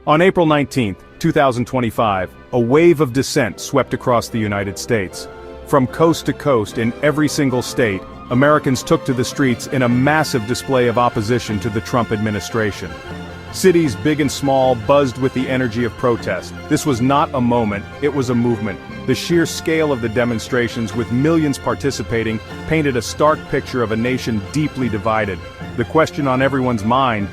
On April 19, 2025, a wave of dissent swept across the United States. From coast to coast in every single state, Americans took to the streets in a massive display of opposition to the Trump administration. Cities big and small buzzed with the energy of protest. This was not a moment, it was a movement. The sheer scale of the demonstrations, with millions participating, painted a stark picture of a nation deeply divided. The question on everyone's mind: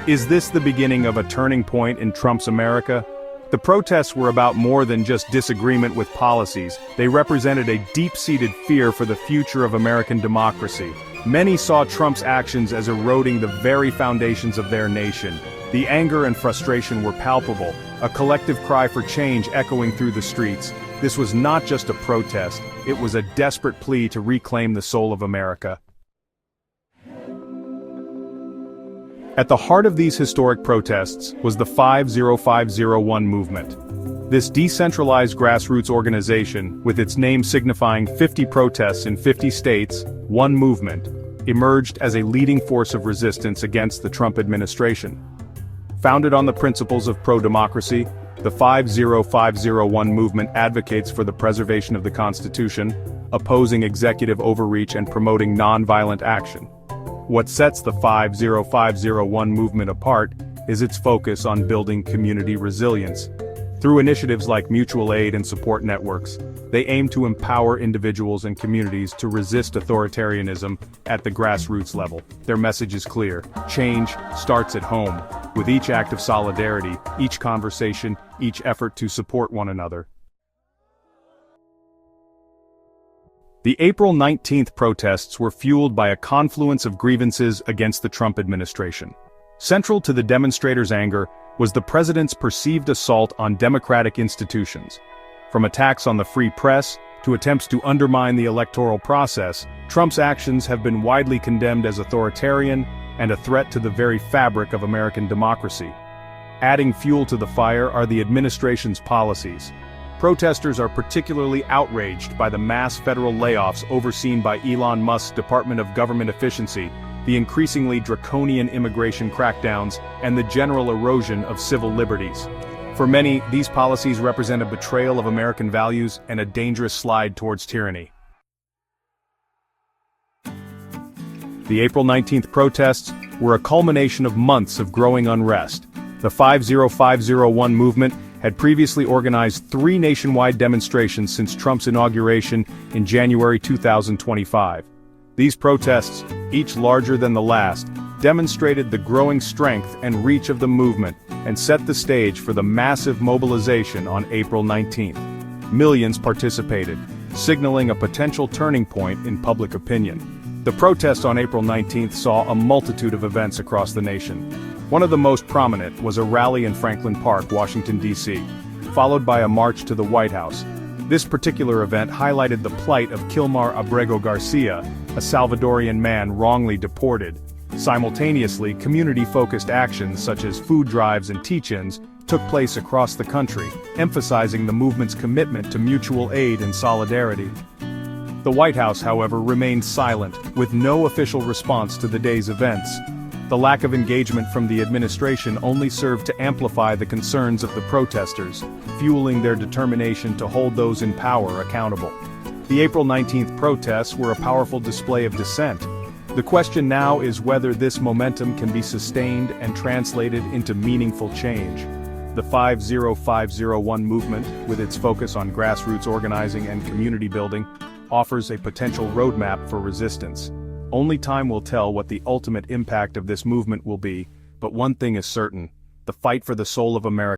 is this the beginning of a turning point in Trump's America? The protests were about more than just disagreement with policies. They represented a deep-seated fear for the future of American democracy. Many saw Trump's actions as eroding the very foundations of their nation. The anger and frustration were palpable, a collective cry for change echoing through the streets. This was not just a protest, it was a desperate plea to reclaim the soul of America. At the heart of these historic protests was the 50501 movement. This decentralized grassroots organization, with its name signifying 50 protests in 50 states, one movement, emerged as a leading force of resistance against the Trump administration. Founded on the principles of pro-democracy, the 50501 movement advocates for the preservation of the Constitution, opposing executive overreach and promoting nonviolent action. What sets the 50501 movement apart is its focus on building community resilience. Through initiatives like mutual aid and support networks, they aim to empower individuals and communities to resist authoritarianism at the grassroots level. Their message is clear: change starts at home. With each act of solidarity, each conversation, each effort to support one another. The April 19th protests were fueled by a confluence of grievances against the Trump administration. Central to the demonstrators' anger was the president's perceived assault on democratic institutions. From attacks on the free press to attempts to undermine the electoral process, Trump's actions have been widely condemned as authoritarian and a threat to the very fabric of American democracy. Adding fuel to the fire are the administration's policies. Protesters are particularly outraged by the mass federal layoffs overseen by Elon Musk's Department of Government Efficiency, the increasingly draconian immigration crackdowns, and the general erosion of civil liberties. For many, these policies represent a betrayal of American values and a dangerous slide towards tyranny. The April 19th protests were a culmination of months of growing unrest. The 50501 movement had previously organized 3 nationwide demonstrations since Trump's inauguration in January 2025. These protests, each larger than the last, demonstrated the growing strength and reach of the movement and set the stage for the massive mobilization on April 19th. Millions participated, signaling a potential turning point in public opinion. The protest on April 19th saw a multitude of events across the nation. One of the most prominent was a rally in Franklin Park, Washington, D.C., followed by a march to the White House. This particular event highlighted the plight of Kilmar Abrego Garcia, a Salvadorian man wrongly deported. Simultaneously, community-focused actions such as food drives and teach-ins took place across the country, emphasizing the movement's commitment to mutual aid and solidarity. The White House, however, remained silent, with no official response to the day's events. The lack of engagement from the administration only served to amplify the concerns of the protesters, fueling their determination to hold those in power accountable. The April 19th protests were a powerful display of dissent. The question now is whether this momentum can be sustained and translated into meaningful change. The 50501 movement, with its focus on grassroots organizing and community building, offers a potential roadmap for resistance. Only time will tell what the ultimate impact of this movement will be, but one thing is certain: the fight for the soul of America